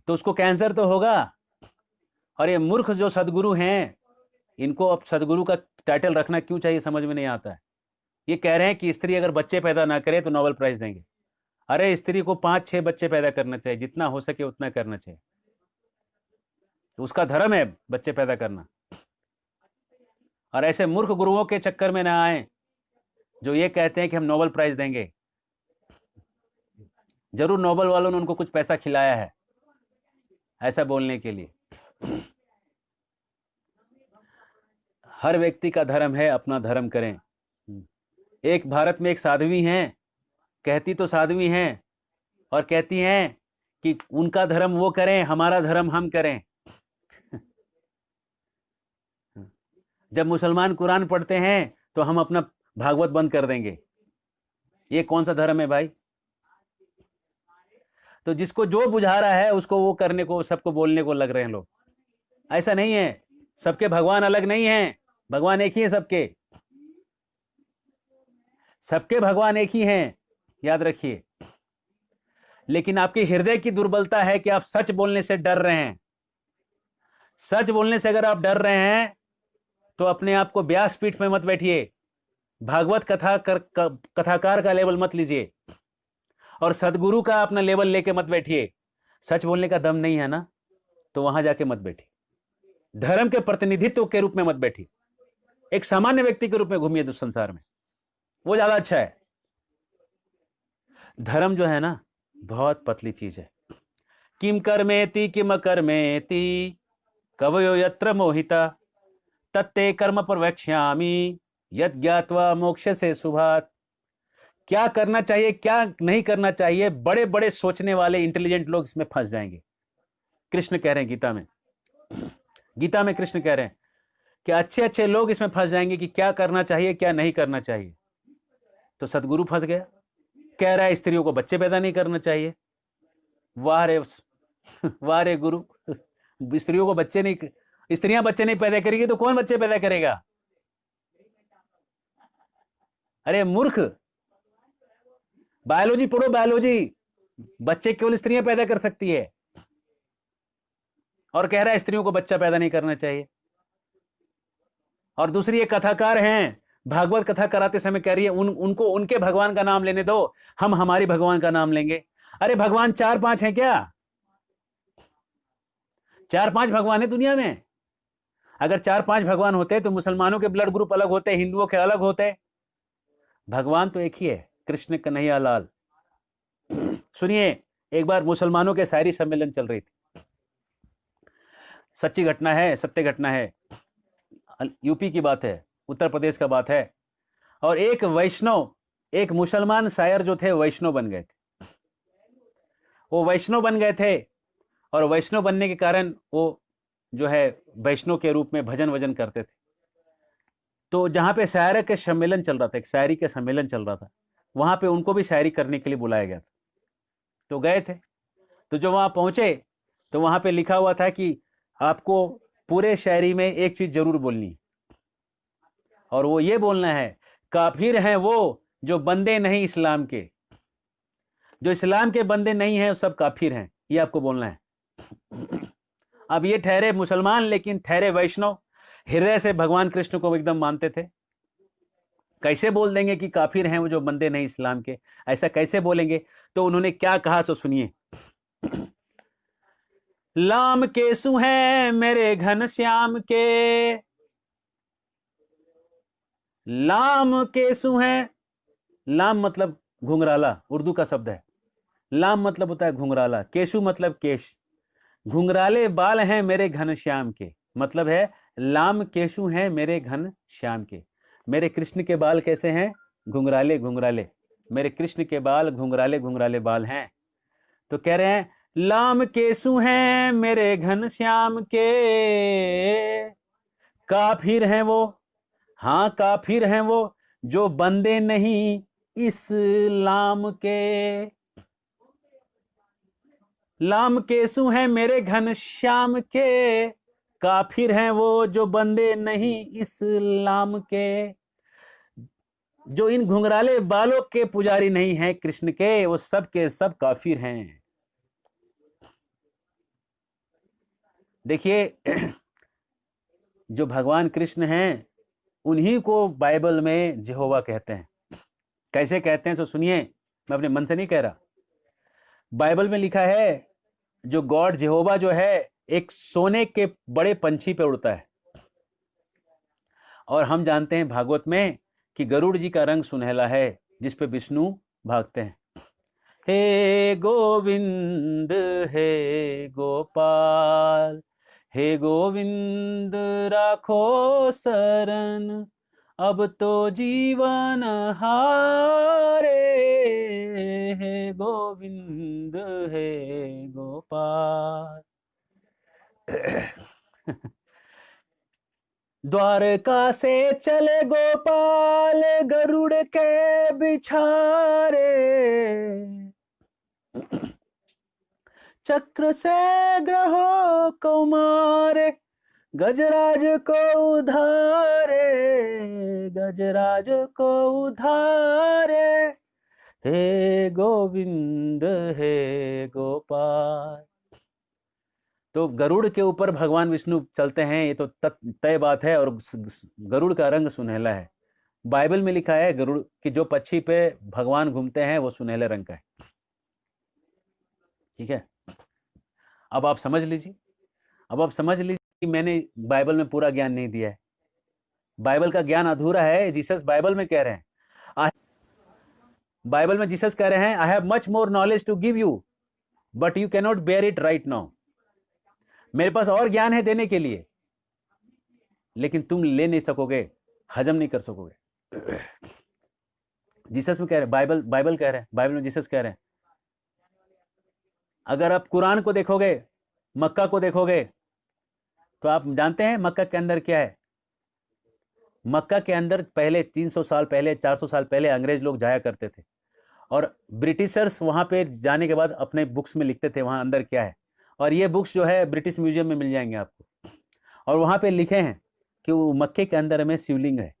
तो उसको कैंसर तो होगा। और ये मूर्ख जो सदगुरु हैं, इनको अब सदगुरु का टाइटल रखना क्यों चाहिए समझ में नहीं आता है। ये कह रहे हैं कि स्त्री अगर बच्चे पैदा ना करे तो नोबेल प्राइज देंगे। अरे स्त्री को 5-6 बच्चे पैदा करना चाहिए, जितना हो सके उतना करना चाहिए, तो उसका धर्म है बच्चे पैदा करना। और ऐसे मूर्ख गुरुओं के चक्कर में ना आए जो ये कहते हैं कि हम नोबेल प्राइज देंगे। जरूर नोबेल वालों ने उनको कुछ पैसा खिलाया है ऐसा बोलने के लिए। हर व्यक्ति का धर्म है, अपना धर्म करें। एक भारत में एक साध्वी हैं, कहती तो साध्वी हैं और कहती हैं कि उनका धर्म वो करें, हमारा धर्म हम करें। जब मुसलमान कुरान पढ़ते हैं तो हम अपना भागवत बंद कर देंगे। ये कौन सा धर्म है भाई? तो जिसको जो बुझा रहा है उसको वो करने को, सबको बोलने को लग रहे हैं लोग। ऐसा नहीं है, सबके भगवान अलग नहीं हैं, भगवान एक ही है सबके। सबके भगवान एक ही हैं, याद रखिए। लेकिन आपके हृदय की दुर्बलता है कि आप सच बोलने से डर रहे हैं। सच बोलने से अगर आप डर रहे हैं तो अपने आप को व्यासपीठ में मत बैठिए, भागवत कथाकार का लेवल मत लीजिए, और सदगुरु का अपना लेवल लेके मत बैठिए। सच बोलने का दम नहीं है ना, तो वहां जाके मत बैठिए। धर्म के प्रतिनिधित्व के रूप में मत बैठिए, एक सामान्य व्यक्ति के रूप में घूमिए संसार में। वो ज्यादा अच्छा है। धर्म जो है ना बहुत पतली चीज है। किम कर्मेति किम अकर्मेति कवयो यत्र मोहिता तत्ते कर्म प्रवक्ष्यामि यत् ज्ञात्वा मोक्ष से शुभात्। क्या करना चाहिए क्या नहीं करना चाहिए, बड़े बड़े सोचने वाले इंटेलिजेंट लोग इसमें फंस जाएंगे। कृष्ण कह रहे हैं गीता में, गीता में कृष्ण कह रहे हैं कि अच्छे अच्छे लोग इसमें फंस जाएंगे कि क्या करना चाहिए क्या नहीं करना चाहिए। तो सदगुरु फंस गया, कह रहा है स्त्रियों को बच्चे पैदा नहीं करना चाहिए। वाह रे वाह रे गुरु, स्त्रियों को बच्चे नहीं, स्त्रियां बच्चे नहीं पैदा करेगी तो कौन बच्चे पैदा करेगा? अरे मूर्ख, बायोलॉजी पढ़ो, बायोलॉजी। बच्चे केवल स्त्रियां पैदा कर सकती है, और कह रहा है स्त्रियों को बच्चा पैदा नहीं करना चाहिए। और दूसरी एक कथाकार हैं, भागवत कथा कराते समय कह रही है उनको उनके भगवान का नाम लेने दो, हम हमारी भगवान का नाम लेंगे। अरे भगवान 4-5 हैं क्या? 4-5 भगवान है दुनिया में। अगर 4-5 भगवान होते तो मुसलमानों के ब्लड ग्रुप अलग होते, हिंदुओं के अलग होते। भगवान तो एक ही है, कृष्ण कन्हैया लाल। सुनिए, एक बार मुसलमानों के शायरी सम्मेलन चल रही थी, सच्ची घटना है, सत्य घटना है, यूपी की बात है, उत्तर प्रदेश का बात है। और एक वैष्णव, एक मुसलमान शायर जो थे वैष्णव बन गए थे। वो वैष्णव बन गए थे और वैष्णव बनने के कारण वो जो है वैष्णव के रूप में भजन वजन करते थे। तो जहां पे शायर के सम्मेलन चल रहा था, एक शायरी का सम्मेलन चल रहा था, वहां पे उनको भी शायरी करने के लिए बुलाया गया था। तो गए थे, तो जो वहां पहुंचे तो वहां पे लिखा हुआ था कि आपको पूरे शायरी में एक चीज जरूर बोलनी है, और वो ये बोलना है, काफिर हैं वो जो बंदे नहीं इस्लाम के, जो इस्लाम के बंदे नहीं हैं सब काफिर हैं, ये आपको बोलना है। अब ये ठहरे मुसलमान लेकिन ठहरे वैष्णव, हृदय से भगवान कृष्ण को एकदम मानते थे। कैसे बोल देंगे कि काफिर हैं वो जो बंदे नहीं इस्लाम के? ऐसा कैसे बोलेंगे? तो उन्होंने क्या कहा सो सुनिए। लाम केसु हैं मेरे घन श्याम के, लाम केसु हैं, लाम मतलब घुंघराला, उर्दू का शब्द है। लाम मतलब होता है घुंघराला, केशु मतलब केश। घुंघराले बाल हैं मेरे घन श्याम के, मतलब है लाम केशु हैं मेरे घन श्याम के। मेरे कृष्ण के बाल कैसे हैं? घुंघराले घुंघराले। मेरे कृष्ण के बाल घुंघराले घुंघराले बाल हैं। तो कह रहे हैं लाम केसु हैं मेरे घन श्याम के, काफिर हैं वो, हाँ काफिर हैं वो जो बंदे नहीं इस्लाम के। लाम केसु हैं मेरे घन श्याम के, काफिर हैं वो जो बंदे नहीं इस्लाम के। जो इन घुंघराले बालों के पुजारी नहीं हैं कृष्ण के, वो सब के सब काफिर हैं। देखिए, जो भगवान कृष्ण हैं उन्हीं को बाइबल में यहोवा कहते हैं। कैसे कहते हैं तो सुनिए, मैं अपने मन से नहीं कह रहा। बाइबल में लिखा है जो गॉड यहोवा जो है एक सोने के बड़े पंछी पे उड़ता है, और हम जानते हैं भागवत में कि गरुड़ जी का रंग सुनहला है जिस पे विष्णु भागते हैं। हे गोविंद हे गोपाल, हे गोविंद राखो शरण, अब तो जीवन हारे, हे गोविंद हे गोपाल। द्वारका से चले गोपाल गरुड़ के बिछारे, चक्र से ग्रहों को मारे, गजराज को उधारे, गजराज को उधारे, हे गोविंद हे गोपाल। तो गरुड़ के ऊपर भगवान विष्णु चलते हैं, ये तो तय बात है, और गरुड़ का रंग सुनहला है। बाइबल में लिखा है गरुड़ कि जो पक्षी पे भगवान घूमते हैं वो सुनहले रंग का है। ठीक है, अब आप समझ लीजिए, अब आप समझ लीजिए कि मैंने बाइबल में पूरा ज्ञान नहीं दिया है, बाइबल का ज्ञान अधूरा है। जीसस बाइबल में कह रहे हैं बाइबल में जीसस कह रहे हैं, I have much more knowledge to give you but you cannot bear it right now. मेरे पास और ज्ञान है देने के लिए, लेकिन तुम ले नहीं सकोगे, हजम नहीं कर सकोगे। जीसस में कह रहे, बाइबल कह रहे हैं, बाइबल में जीसस कह रहे हैं। अगर आप कुरान को देखोगे, मक्का को देखोगे, तो आप जानते हैं मक्का के अंदर क्या है। मक्का के अंदर पहले 300 साल पहले, 400 साल पहले अंग्रेज लोग जाया करते थे, और ब्रिटिशर्स वहां पे जाने के बाद अपने बुक्स में लिखते थे वहां अंदर क्या है। और ये बुक्स जो है ब्रिटिश म्यूजियम में मिल जाएंगे आपको, और वहां पे लिखे हैं कि वो मक्के के अंदर में शिवलिंग है,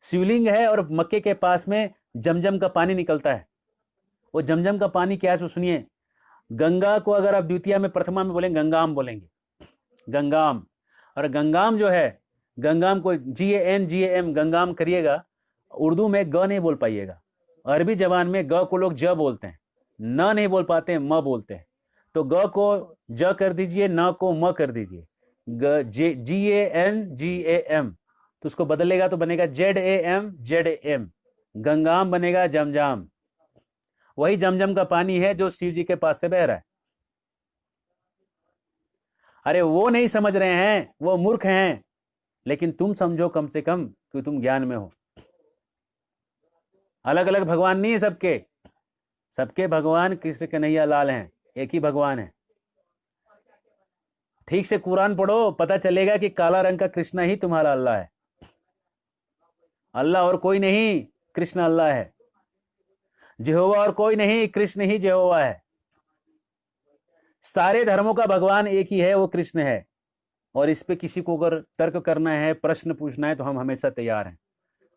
शिवलिंग है, और मक्के के पास में जमजम का पानी निकलता है। वो जमजम का पानी क्या है तो सुनिए, गंगा को अगर आप द्वितीय में प्रथमा में बोलेंगे, गंगाम बोलेंगे, गंगाम। और गंगाम जो है, गंगाम को GAM गंगाम करिएगा, उर्दू में ग नहीं बोल पाइएगा। अरबी जबान में ग को लोग ज बोलते हैं, न नहीं बोल पाते हैं, म बोलते हैं। तो ग को ज कर दीजिए, न को म कर दीजिए, GAM, तो उसको बदलेगा तो बनेगा ZAM, गंगाम बनेगा जमजाम। वही जमजम का पानी है जो शिव जी के पास से बह रहा है। अरे वो नहीं समझ रहे हैं, वो मूर्ख हैं, लेकिन तुम समझो कम से कम कि तुम ज्ञान में हो। अलग अलग भगवान नहीं है सबके, सबके भगवान कृष्ण कन्हैया लाल हैं, एक ही भगवान है। ठीक से कुरान पढ़ो, पता चलेगा कि काला रंग का कृष्ण ही तुम्हारा अल्लाह है। अल्लाह और कोई नहीं, कृष्ण अल्लाह है। यहोवा और कोई नहीं, कृष्ण ही यहोवा है। सारे धर्मों का भगवान एक ही है, वो कृष्ण है। और इस पे किसी को अगर तर्क करना है, प्रश्न पूछना है, तो हम हमेशा तैयार हैं।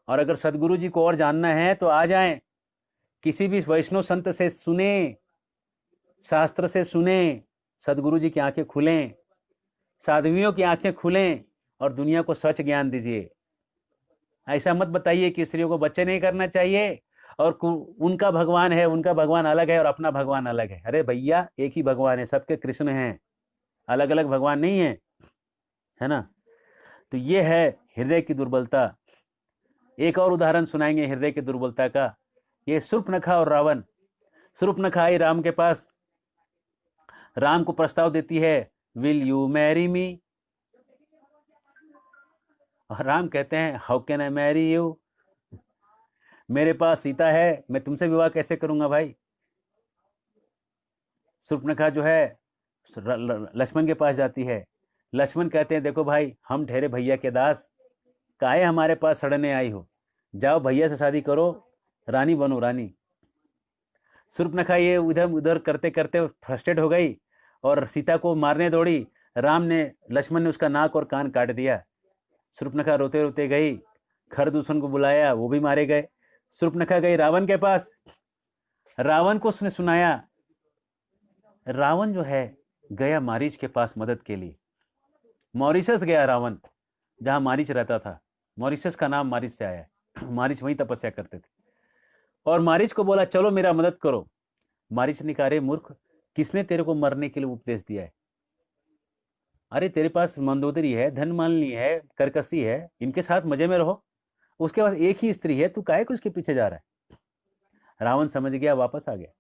और अगर सदगुरु जी को और जानना है तो आ जाएं, किसी भी वैष्णव संत से सुने, शास्त्र से सुने, सदगुरु जी की आंखें खुलें, साध्वियों की आंखें खुलें, और दुनिया को सच ज्ञान दीजिए। ऐसा मत बताइए कि स्त्रियों को बच्चे नहीं करना चाहिए और उनका भगवान है, उनका भगवान अलग है और अपना भगवान अलग है। अरे भैया, एक ही भगवान है, सबके कृष्ण हैं, अलग अलग भगवान नहीं है, है ना। तो ये है हृदय की दुर्बलता। एक और उदाहरण सुनाएंगे हृदय की दुर्बलता का। ये शूर्पणखा और रावण। शूर्पणखा आई राम के पास, राम को प्रस्ताव देती है, विल यू मैरी मी। और राम कहते हैं, how can I marry you, मेरे पास सीता है, मैं तुमसे विवाह कैसे करूंगा भाई। शूर्पणखा जो है लक्ष्मण के पास जाती है। लक्ष्मण कहते हैं, देखो भाई, हम ठहरे भैया के दास, काहे हमारे पास सड़ने आई हो, जाओ भैया से शादी करो, रानी बनो रानी। शूर्पणखा ये उधर उधर करते करते फ्रस्ट्रेट हो गई और सीता को मारने दौड़ी। लक्ष्मण ने उसका नाक और कान काट दिया। शूर्पणखा रोते रोते गई, खरदूषण को बुलाया, वो भी मारे गए। शूर्पणखा गई रावण के पास, रावण को उसने सुनाया। रावण जो है गया मारीच के पास मदद के लिए। मॉरिशस गया रावण, जहां मारीच रहता था। मॉरिशस का नाम मारीच से आया है, मारीच वहीं तपस्या करते थे। और मारीच को बोला, चलो मेरा मदद करो। मारीच ने कहा, अरे मूर्ख, किसने तेरे को मरने के लिए उपदेश दिया है। अरे तेरे पास मंदोदरी है, धनमालिनी है, करकसी है, इनके साथ मजे में रहो। उसके पास एक ही स्त्री है, तू काहे को उसके पीछे जा रहा है। रावण समझ गया, वापस आ गया।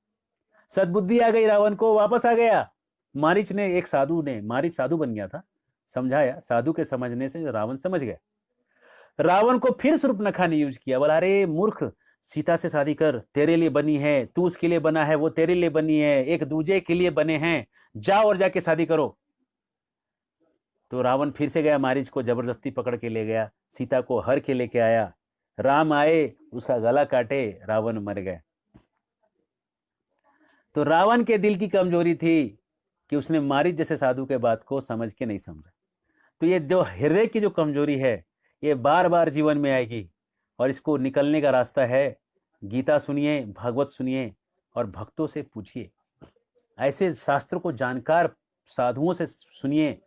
सद्बुद्धि आ गई रावण को, वापस आ गया। मारीच ने, एक साधु ने, मारीच साधु बन गया था, समझाया, साधु के समझने से रावण समझ गया। रावण को फिर शूर्पणखा ने यूज किया, बोला, अरे मूर्ख, सीता से शादी कर, तेरे लिए बनी है, तू उसके लिए बना है, वो तेरे लिए बनी है, एक दूजे के लिए बने हैं, जाओ और जाके शादी करो। तो रावण फिर से गया, मारीच को जबरदस्ती पकड़ के ले गया, सीता को हर के लेके आया। राम आए, उसका गला काटे, रावण मर गए। तो रावण के दिल की कमजोरी थी कि उसने मारीच जैसे साधु के बात को समझ के नहीं समझा। तो ये जो हृदय की जो कमजोरी है, ये बार बार जीवन में आएगी, और इसको निकलने का रास्ता है, गीता सुनिए, भागवत सुनिए, और भक्तों से पूछिए, ऐसे शास्त्र को जानकार साधुओं से सुनिए।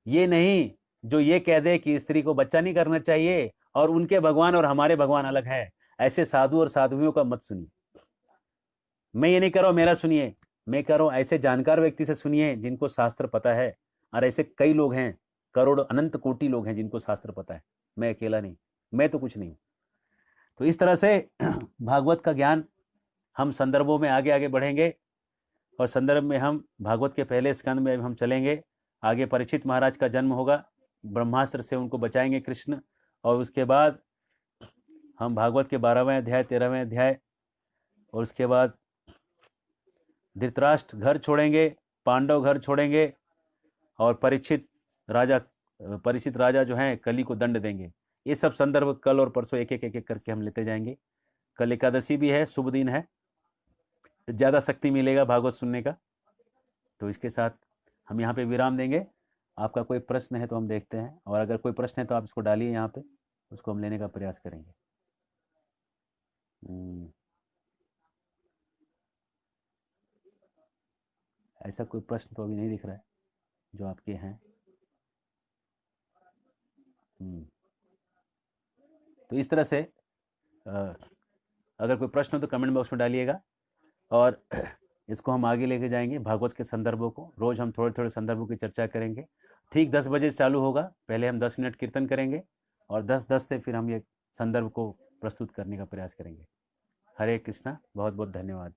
ये नहीं जो ये कह दे कि स्त्री को बच्चा नहीं करना चाहिए और उनके भगवान और हमारे भगवान अलग है। ऐसे साधु और साधुओं का मत सुनिए। मैं ये नहीं कर रहा हूं मेरा सुनिए, मैं कह रहा हूं ऐसे जानकार व्यक्ति से सुनिए जिनको शास्त्र पता है। और ऐसे कई लोग हैं, करोड़ अनंत कोटि लोग हैं जिनको शास्त्र पता है। मैं अकेला नहीं, मैं तो कुछ नहीं हूं। तो इस तरह से भागवत का ज्ञान हम संदर्भों में आगे आगे बढ़ेंगे, और संदर्भ में हम भागवत के पहले स्कंद में हम चलेंगे। आगे परीक्षित महाराज का जन्म होगा, ब्रह्मास्त्र से उनको बचाएंगे कृष्ण, और उसके बाद हम भागवत के 12वें अध्याय 13वें अध्याय, और उसके बाद धृतराष्ट्र घर छोड़ेंगे, पांडव घर छोड़ेंगे, और परीक्षित राजा जो हैं कली को दंड देंगे। ये सब संदर्भ कल और परसों एक एक करके हम लेते जाएंगे। कल एकादशी भी है, शुभ दिन है, ज़्यादा शक्ति मिलेगा भागवत सुनने का। तो इसके साथ हम यहाँ पे विराम देंगे। आपका कोई प्रश्न है तो हम देखते हैं, और अगर कोई प्रश्न है तो आप इसको डालिए यहाँ पे, उसको हम लेने का प्रयास करेंगे। ऐसा कोई प्रश्न तो अभी नहीं दिख रहा है जो आपके हैं। तो इस तरह से अगर कोई प्रश्न हो तो कमेंट बॉक्स में डालिएगा, और इसको हम आगे लेके जाएंगे। भागवत के संदर्भों को रोज़ हम थोड़े थोड़े संदर्भों की चर्चा करेंगे। ठीक 10 बजे चालू होगा, पहले हम 10 मिनट कीर्तन करेंगे, और 10:10 से फिर हम ये संदर्भ को प्रस्तुत करने का प्रयास करेंगे। हरे कृष्णा, बहुत बहुत धन्यवाद।